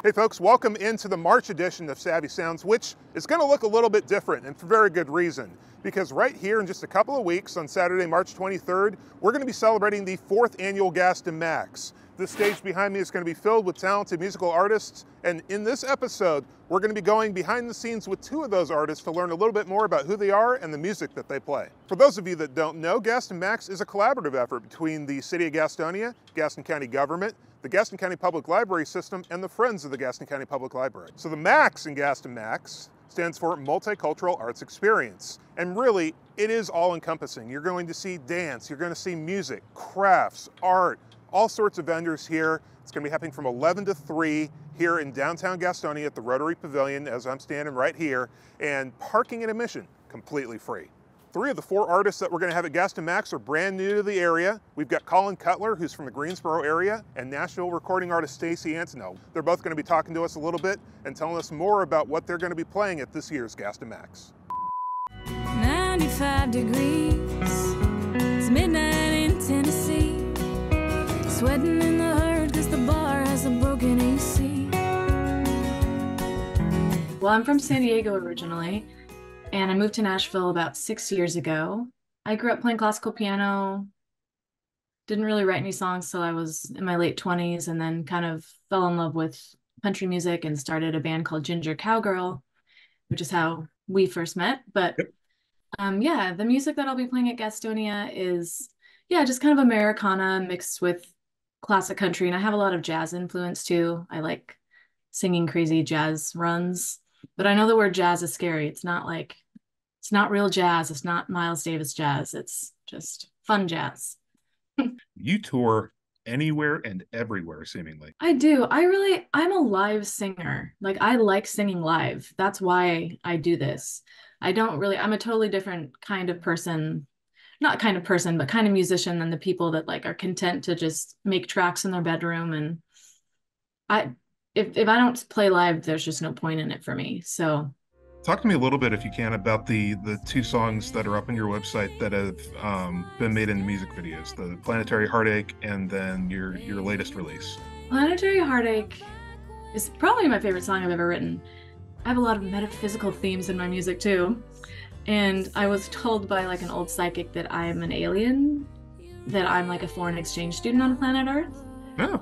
Hey folks, welcome into the March edition of Savvy Sounds, which is going to look a little bit different and for very good reason. Because right here in just a couple of weeks, on Saturday, March 23rd, we're going to be celebrating the 4th annual Gaston Max. This stage behind me is going to be filled with talented musical artists, and in this episode, we're going to be going behind the scenes with 2 of those artists to learn a little bit more about who they are and the music that they play. For those of you that don't know, Gaston Max is a collaborative effort between the City of Gastonia, Gaston County government, the Gaston County Public Library System, and the Friends of the Gaston County Public Library. So the MAX in Gaston Max stands for Multicultural Arts Experience. And really, it is all-encompassing. You're going to see dance, you're going to see music, crafts, art, all sorts of vendors here. It's going to be happening from 11 to 3 here in downtown Gastonia at the Rotary Pavilion, as I'm standing right here, and parking and admission completely free. 3 of the 4 artists that we're going to have at Gaston Max are brand new to the area. We've got Colin Cutler, who's from the Greensboro area, and Nashville recording artist Stacy Antonel. They're both going to be talking to us a little bit and telling us more about what they're going to be playing at this year's Gaston Max. 95 degrees, it's midnight in Tennessee. Sweating in the herd because the bar has a broken AC. Well, I'm from San Diego originally, and I moved to Nashville about 6 years ago. I grew up playing classical piano, didn't really write any songs till I was in my late 20s, and then kind of fell in love with country music and started a band called Ginger Cowgirl, which is how we first met. But yeah, the music that I'll be playing at Gastonia is, just kind of Americana mixed with classic country. And I have a lot of jazz influence too. I like singing crazy jazz runs. But I know the word jazz is scary. It's not real jazz. It's not Miles Davis jazz. It's just fun jazz. You tour anywhere and everywhere, seemingly. I do. I'm a live singer. Like, I like singing live. That's why I do this. I'm a totally different kind of person. Not kind of person, but kind of musician than the people that like are content to just make tracks in their bedroom. And if I don't play live, there's just no point in it for me. So talk to me a little bit, if you can, about the 2 songs that are up on your website that have been made into music videos, the Planetary Heartache and then your latest release. Planetary Heartache is probably my favorite song I've ever written. I have a lot of metaphysical themes in my music too. And I was told by like an old psychic that I'm an alien, that I'm like a foreign exchange student on planet Earth. Oh.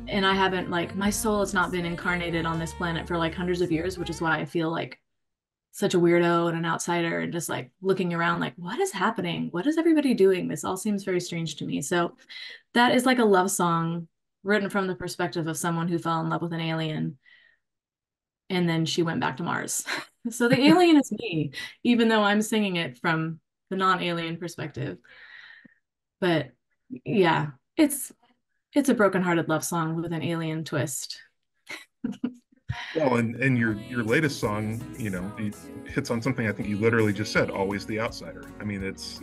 And I haven't, like, my soul has not been incarnated on this planet for like hundreds of years, which is why I feel like such a weirdo and an outsider and just like looking around like, what is happening? What is everybody doing? This all seems very strange to me. So that is like a love song written from the perspective of someone who fell in love with an alien and then she went back to Mars. So the alien is me, even though I'm singing it from the non-alien perspective. But yeah, it's a broken-hearted love song with an alien twist. Well, and your latest song, it hits on something I think you literally just said, always the outsider. I mean, it's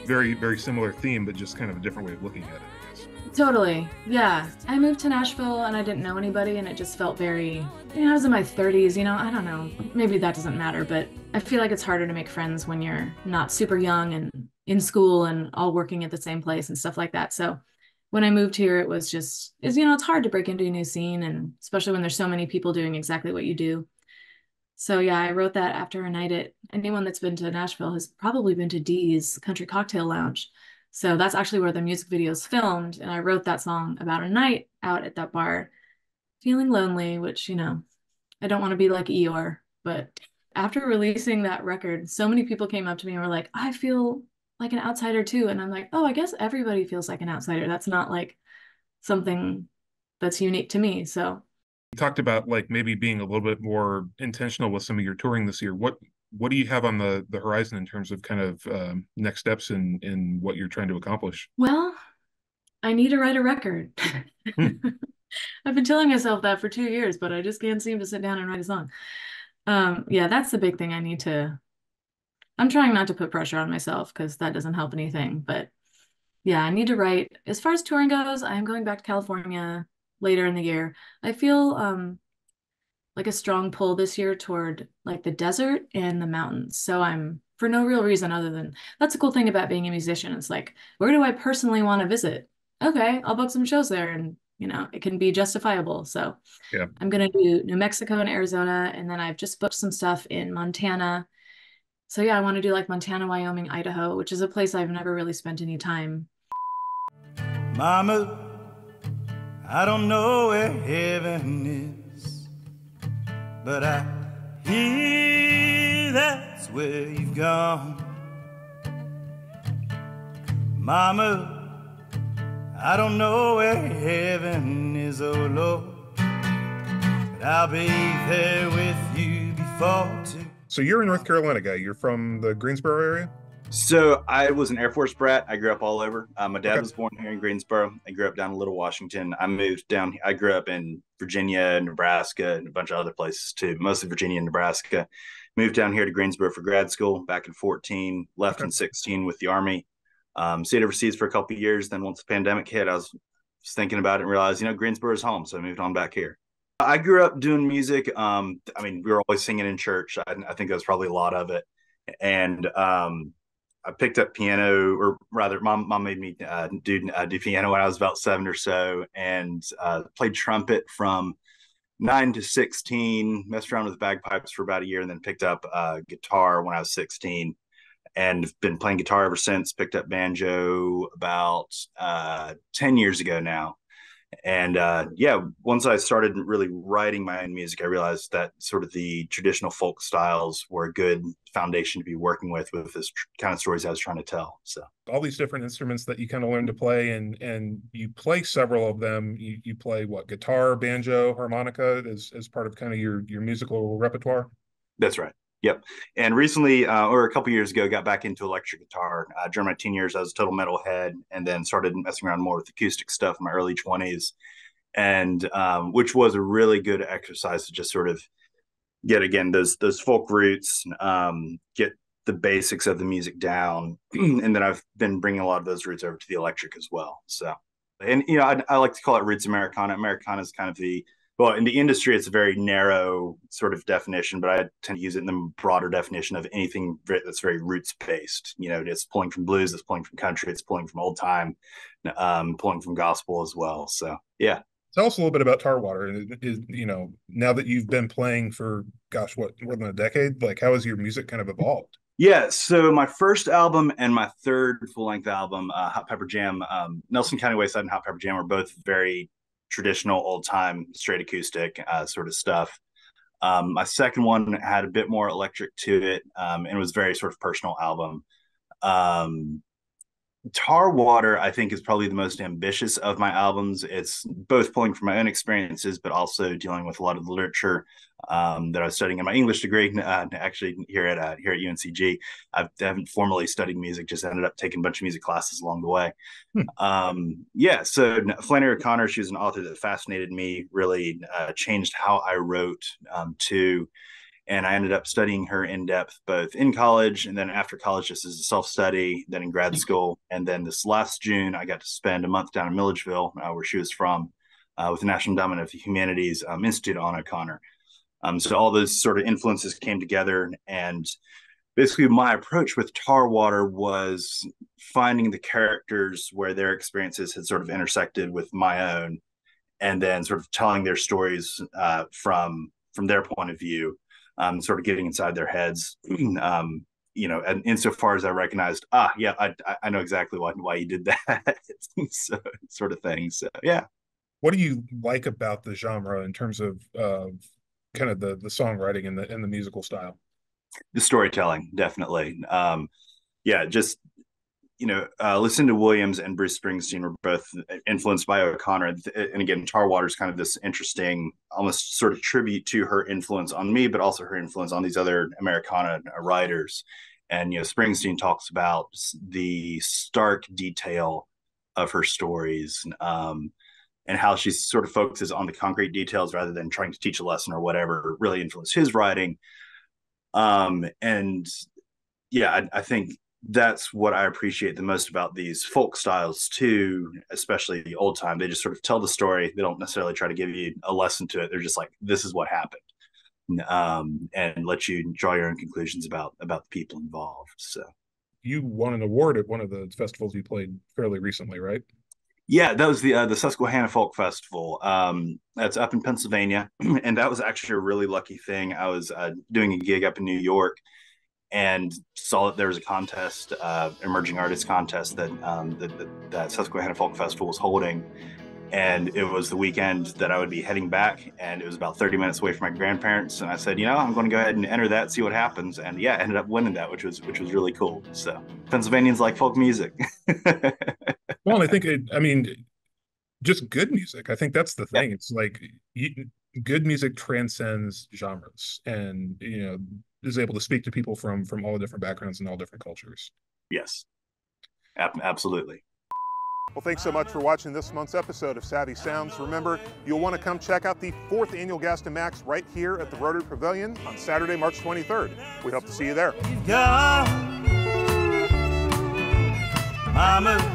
very, very similar theme, but just kind of a different way of looking at it, I guess. Totally. Yeah. I moved to Nashville and I didn't know anybody, and it just felt very, I was in my 30s, I don't know. Maybe that doesn't matter, but I feel like it's harder to make friends when you're not super young and in school and all working at the same place and stuff like that. So when I moved here, it was just, it's hard to break into a new scene, and especially when there's so many people doing exactly what you do. So yeah, I wrote that after a night at, anyone that's been to Nashville has probably been to Dee's Country Cocktail Lounge. So that's actually where the music video is filmed. And I wrote that song about a night out at that bar, feeling lonely, which, I don't want to be like Eeyore. But after releasing that record, so many people came up to me and were like, I feel like an outsider too. And I'm like, oh, I guess everybody feels like an outsider. That's not like something that's unique to me. So you talked about like maybe being a little bit more intentional with some of your touring this year. What do you have on the horizon in terms of kind of next steps in what you're trying to accomplish? Well, I need to write a record. I've been telling myself that for 2 years, but I just can't seem to sit down and write a song. Yeah, that's the big thing I need to. I'm trying not to put pressure on myself because that doesn't help anything. But yeah, I need to write. As far as touring goes, I'm going back to California later in the year. I feel like a strong pull this year toward like the desert and the mountains. So I'm, for no real reason other than, that's a cool thing about being a musician. It's like, where do I personally want to visit? Okay, I'll book some shows there and it can be justifiable. So Yeah. I'm going to do New Mexico and Arizona, and then I've just booked some stuff in Montana. So yeah, I want to do like Montana, Wyoming, Idaho, which is a place I've never really spent any time. Mama, I don't know where heaven is, but I hear that's where you've gone. Mama, I don't know where heaven is, oh Lord, but I'll be there with you before too. So you're a North Carolina guy. You're from the Greensboro area? So I was an Air Force brat. I grew up all over. My dad Okay. was born here in Greensboro. I grew up down in Little Washington. I moved down. I grew up in Virginia, Nebraska, and a bunch of other places too, mostly Virginia and Nebraska. Moved down here to Greensboro for grad school back in 14, left Okay. in 16 with the Army. Stayed overseas for a couple of years. Then once the pandemic hit, I was thinking about it and realized, Greensboro is home. So I moved on back here. I grew up doing music. We were always singing in church. I think that was probably a lot of it. And I picked up piano, or rather, mom made me do piano when I was about 7 or so, and played trumpet from 9 to 16. Messed around with bagpipes for about a year, and then picked up guitar when I was 16, and been playing guitar ever since. Picked up banjo about 10 years ago now. And once I started really writing my own music, I realized that sort of the traditional folk styles were a good foundation to be working with this kind of stories I was trying to tell. So All these different instruments that you kind of learn to play, and you play several of them. You play what? Guitar, banjo, harmonica as part of kind of your musical repertoire? that's right. Yep. And recently, or a couple years ago, got back into electric guitar. During my teen years, I was a total metalhead, and then started messing around more with acoustic stuff in my early 20s, and which was a really good exercise to just sort of get, again, those folk roots, get the basics of the music down. And then I've been bringing a lot of those roots over to the electric as well. So, and, I like to call it roots Americana. Americana is kind of well, in the industry, it's a very narrow sort of definition, but I tend to use it in the broader definition of anything that's very roots based. It's pulling from blues, it's pulling from country, it's pulling from old time, pulling from gospel as well. So, yeah. Tell us a little bit about Tarwater. Now that you've been playing for, gosh, what, more than a decade, like how has your music kind of evolved? Yeah, so my first album and my third full-length album, Hot Pepper Jam, Nelson County Wayside and Hot Pepper Jam, are both very traditional, old-time, straight acoustic sort of stuff. My second one had a bit more electric to it, and was very sort of personal album. Tarwater, I think, is probably the most ambitious of my albums. It's both pulling from my own experiences, but also dealing with a lot of the literature that I was studying in my English degree. Actually, here at UNCG, I haven't formally studied music; just ended up taking a bunch of music classes along the way. So Flannery O'Connor, she was an author that fascinated me. Really changed how I wrote too. And I ended up studying her in depth, both in college and then after college, just as a self-study, then in grad school. And then this last June, I got to spend a month down in Milledgeville, where she was from, with the National Endowment of the Humanities Institute on O'Connor. So all those sort of influences came together. And basically my approach with Tarwater was finding the characters where their experiences had sort of intersected with my own, and then sort of telling their stories from their point of view. Sort of getting inside their heads, and insofar as I recognized, I know exactly why you did that, so, sort of thing. So, yeah. What do you like about the genre in terms of kind of the songwriting and the musical style? The storytelling, definitely. Just Lucinda Williams and Bruce Springsteen were both influenced by O'Connor. And again, Tarwater is kind of this interesting, almost sort of tribute to her influence on me, but also her influence on these other Americana writers. And, Springsteen talks about the stark detail of her stories, and how she sort of focuses on the concrete details rather than trying to teach a lesson or whatever really influenced his writing. I think that's what I appreciate the most about these folk styles too, especially the old time. They just sort of tell the story. They don't necessarily try to give you a lesson to it. They're just like, this is what happened, and let you draw your own conclusions about the people involved. So you won an award at one of the festivals you played fairly recently, right? Yeah, that was the Susquehanna Folk Festival. That's up in Pennsylvania, and that was actually a really lucky thing. I was doing a gig up in New York and saw that there was a contest, emerging artist contest that Susquehanna Folk Festival was holding, and it was the weekend that I would be heading back, and it was about 30 minutes away from my grandparents. And I said, I'm going to go ahead and enter that, see what happens. And yeah, I ended up winning that, which was really cool. So Pennsylvanians like folk music. Well, I think just good music. I think that's the thing. It's like good music transcends genres, and is able to speak to people from all different backgrounds and all different cultures. Yes, absolutely. Well, thanks so much for watching this month's episode of Savvy Sounds. Remember, you'll want to come check out the 4th annual Gaston Max right here at the Rotary Pavilion on Saturday, March 23rd. We hope to see you there. Mama.